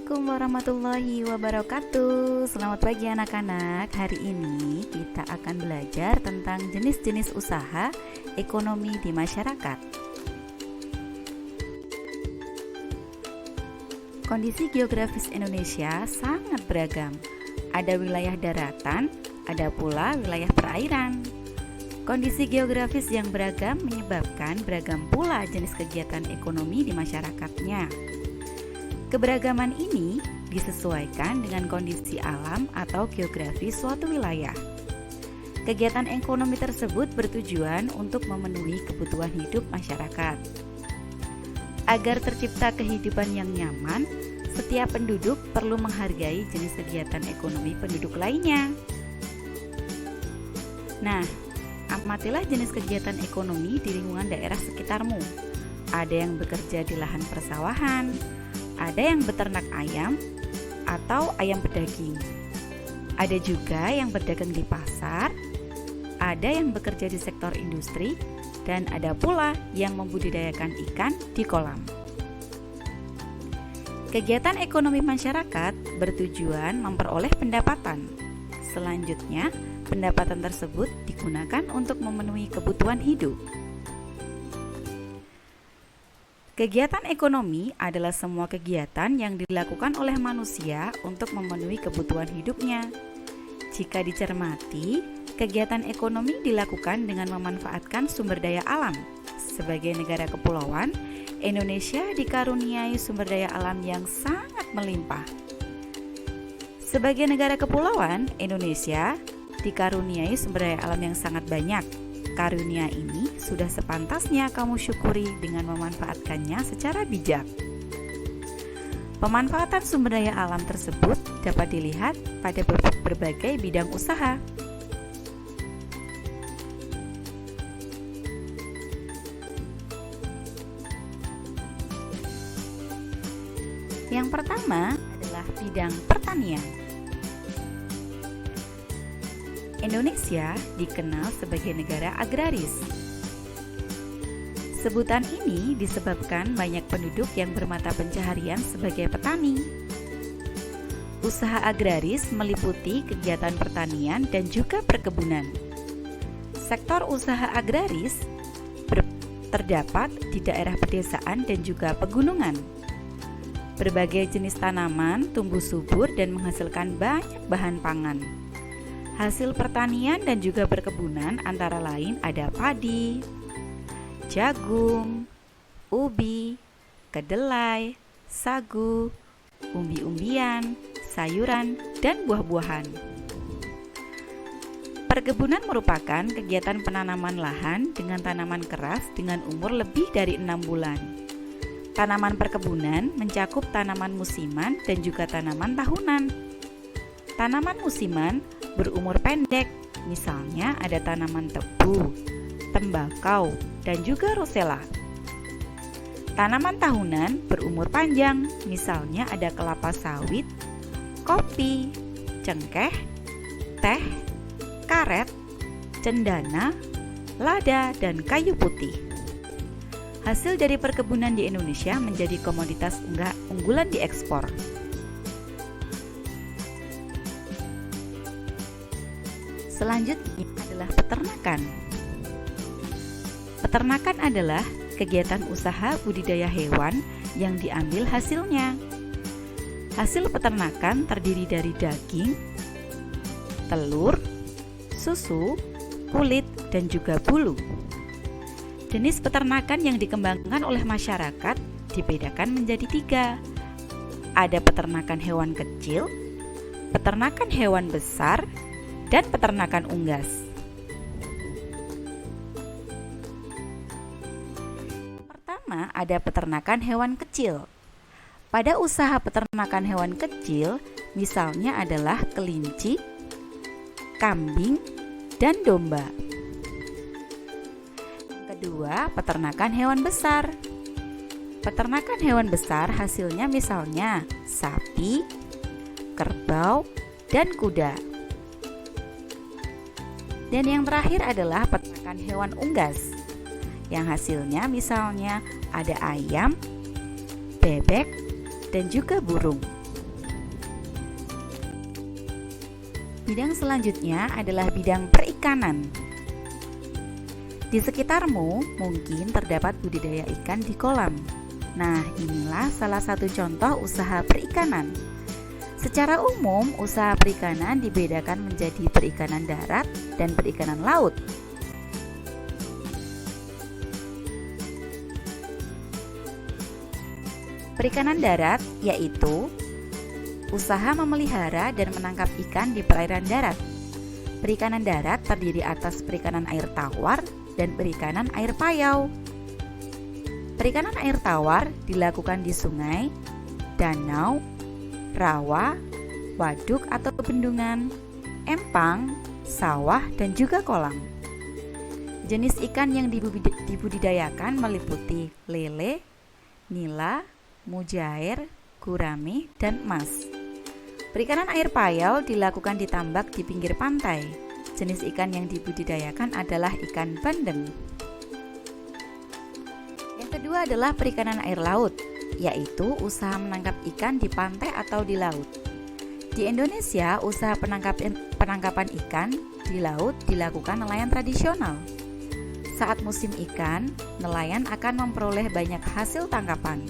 Assalamualaikum warahmatullahi wabarakatuh. Selamat pagi anak-anak. Hari ini kita akan belajar tentang jenis-jenis usaha ekonomi di masyarakat. Kondisi geografis Indonesia sangat beragam. Ada wilayah daratan, ada pula wilayah perairan. Kondisi geografis yang beragam menyebabkan beragam pula jenis kegiatan ekonomi di masyarakatnya. Keberagaman ini disesuaikan dengan kondisi alam atau geografi suatu wilayah. Kegiatan ekonomi tersebut bertujuan untuk memenuhi kebutuhan hidup masyarakat. Agar tercipta kehidupan yang nyaman, setiap penduduk perlu menghargai jenis kegiatan ekonomi penduduk lainnya. Nah, amatilah jenis kegiatan ekonomi di lingkungan daerah sekitarmu. Ada yang bekerja di lahan persawahan, ada yang beternak ayam atau ayam pedaging. Ada juga yang berdagang di pasar, ada yang bekerja di sektor industri, dan ada pula yang membudidayakan ikan di kolam. Kegiatan ekonomi masyarakat bertujuan memperoleh pendapatan. Selanjutnya, pendapatan tersebut digunakan untuk memenuhi kebutuhan hidup. Kegiatan ekonomi adalah semua kegiatan yang dilakukan oleh manusia untuk memenuhi kebutuhan hidupnya. Jika dicermati, kegiatan ekonomi dilakukan dengan memanfaatkan sumber daya alam. Sebagai negara kepulauan, Indonesia dikaruniai sumber daya alam yang sangat melimpah. Sebagai negara kepulauan, Indonesia dikaruniai sumber daya alam yang sangat banyak. Karunia ini sudah sepantasnya kamu syukuri dengan memanfaatkannya secara bijak. Pemanfaatan sumber daya alam tersebut dapat dilihat pada berbagai bidang usaha. Yang pertama adalah bidang pertanian. Indonesia dikenal sebagai negara agraris. Sebutan ini disebabkan banyak penduduk yang bermata pencaharian sebagai petani. Usaha agraris meliputi kegiatan pertanian dan juga perkebunan. Sektor usaha agraris terdapat di daerah pedesaan dan juga pegunungan. Berbagai jenis tanaman tumbuh subur dan menghasilkan banyak bahan pangan. Hasil pertanian dan juga perkebunan antara lain ada padi, jagung, ubi, kedelai, sagu, umbi-umbian, sayuran, dan buah-buahan. Perkebunan merupakan kegiatan penanaman lahan dengan tanaman keras dengan umur lebih dari 6 bulan. Tanaman perkebunan mencakup tanaman musiman dan juga tanaman tahunan. Tanaman musiman berumur pendek, misalnya ada tanaman tebu, tembakau, dan juga rosella. Tanaman tahunan berumur panjang, misalnya ada kelapa sawit, kopi, cengkeh, teh, karet, cendana, lada, dan kayu putih. Hasil dari perkebunan di Indonesia menjadi komoditas unggulan diekspor. Selanjutnya adalah peternakan. Peternakan adalah kegiatan usaha budidaya hewan yang diambil hasilnya. Hasil peternakan terdiri dari daging, telur, susu, kulit, dan juga bulu. Jenis peternakan yang dikembangkan oleh masyarakat dibedakan menjadi 3. Ada peternakan hewan kecil, peternakan hewan besar, dan peternakan unggas. Pertama, ada peternakan hewan kecil. Pada usaha peternakan hewan kecil, misalnya adalah kelinci, kambing, dan domba. Kedua, peternakan hewan besar. Peternakan hewan besar hasilnya misalnya sapi, kerbau, dan kuda. Dan yang terakhir adalah peternakan hewan unggas, yang hasilnya misalnya ada ayam, bebek, dan juga burung. Bidang selanjutnya adalah bidang perikanan. Di sekitarmu mungkin terdapat budidaya ikan di kolam. Nah, inilah salah satu contoh usaha perikanan. Secara umum, usaha perikanan dibedakan menjadi perikanan darat dan perikanan laut. Perikanan darat yaitu usaha memelihara dan menangkap ikan di perairan darat. Perikanan darat terdiri atas perikanan air tawar dan perikanan air payau. Perikanan air tawar dilakukan di sungai, danau, rawa, waduk atau bendungan, empang, sawah, dan juga kolam. Jenis ikan yang dibudidayakan meliputi lele, nila, mujair, gurame, dan emas. Perikanan air payau dilakukan di tambak di pinggir pantai. Jenis ikan yang dibudidayakan adalah ikan bandeng. Yang kedua adalah perikanan air laut, yaitu usaha menangkap ikan di pantai atau di laut. Di Indonesia, usaha penangkapan ikan di laut dilakukan nelayan tradisional. Saat musim ikan, nelayan akan memperoleh banyak hasil tangkapan.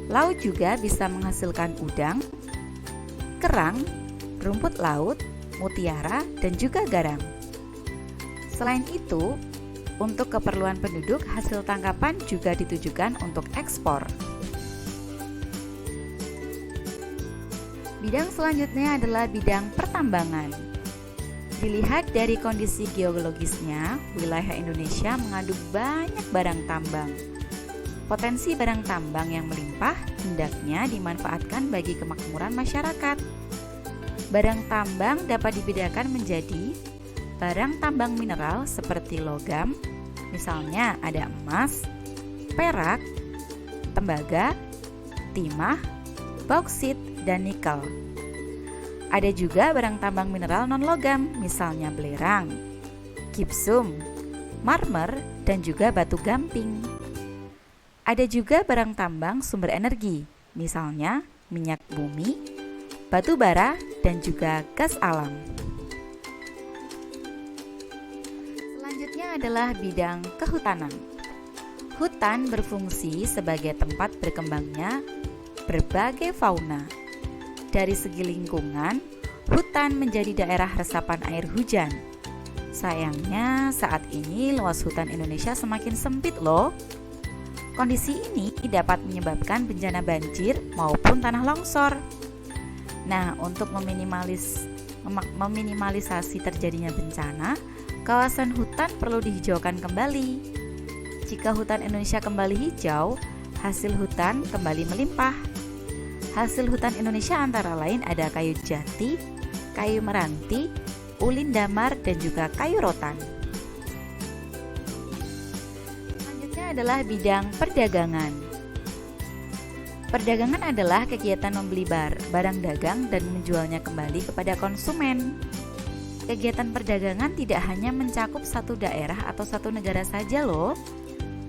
Laut juga bisa menghasilkan udang, kerang, rumput laut, mutiara, dan juga garam. Selain itu, untuk keperluan penduduk, hasil tangkapan juga ditujukan untuk ekspor. Bidang selanjutnya adalah bidang pertambangan. Dilihat dari kondisi geologisnya, wilayah Indonesia mengandung banyak barang tambang. Potensi barang tambang yang melimpah hendaknya dimanfaatkan bagi kemakmuran masyarakat. Barang tambang dapat dibedakan menjadi barang tambang mineral seperti logam, misalnya ada emas, perak, tembaga, timah, bauksit, dan nikel. Ada juga barang tambang mineral non-logam, misalnya belerang, gipsum, marmer, dan juga batu gamping. Ada juga barang tambang sumber energi, misalnya minyak bumi, batu bara, dan juga gas alam. Selanjutnya adalah bidang kehutanan. Hutan berfungsi sebagai tempat berkembangnya berbagai fauna. Dari segi lingkungan, hutan menjadi daerah resapan air hujan. Sayangnya, saat ini luas hutan Indonesia semakin sempit loh. Kondisi ini dapat menyebabkan bencana banjir maupun tanah longsor. Nah, untuk meminimalisasi terjadinya bencana, kawasan hutan perlu dihijaukan kembali. Jika hutan Indonesia kembali hijau, hasil hutan kembali melimpah. Hasil hutan Indonesia antara lain ada kayu jati, kayu meranti, ulin damar, dan juga kayu rotan. Adalah bidang perdagangan. Perdagangan adalah kegiatan membeli barang dagang dan menjualnya kembali kepada konsumen. Kegiatan perdagangan tidak hanya mencakup satu daerah atau satu negara saja loh.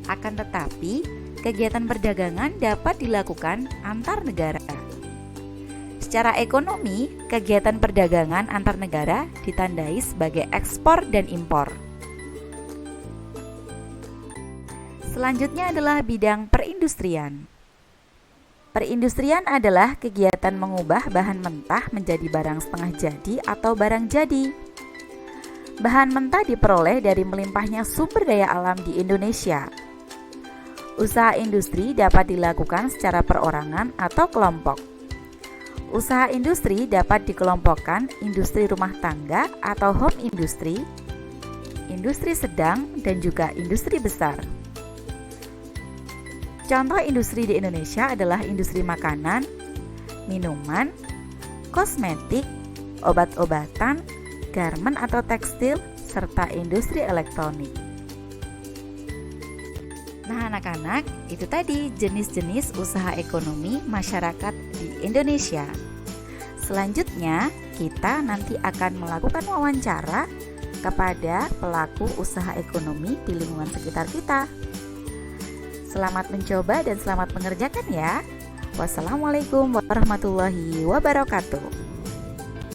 Akan tetapi, kegiatan perdagangan dapat dilakukan antar negara. Secara ekonomi, kegiatan perdagangan antar negara ditandai sebagai ekspor dan impor. Selanjutnya adalah bidang perindustrian. Perindustrian adalah kegiatan mengubah bahan mentah menjadi barang setengah jadi atau barang jadi. Bahan mentah diperoleh dari melimpahnya sumber daya alam di Indonesia. Usaha industri dapat dilakukan secara perorangan atau kelompok. Usaha industri dapat dikelompokkan industri rumah tangga atau home industry, industri sedang, dan juga industri besar. Contoh industri di Indonesia adalah industri makanan, minuman, kosmetik, obat-obatan, garmen atau tekstil, serta industri elektronik. Nah anak-anak, itu tadi jenis-jenis usaha ekonomi masyarakat di Indonesia. Selanjutnya, kita nanti akan melakukan wawancara kepada pelaku usaha ekonomi di lingkungan sekitar kita. Selamat mencoba dan selamat mengerjakan ya. Wassalamualaikum warahmatullahi wabarakatuh.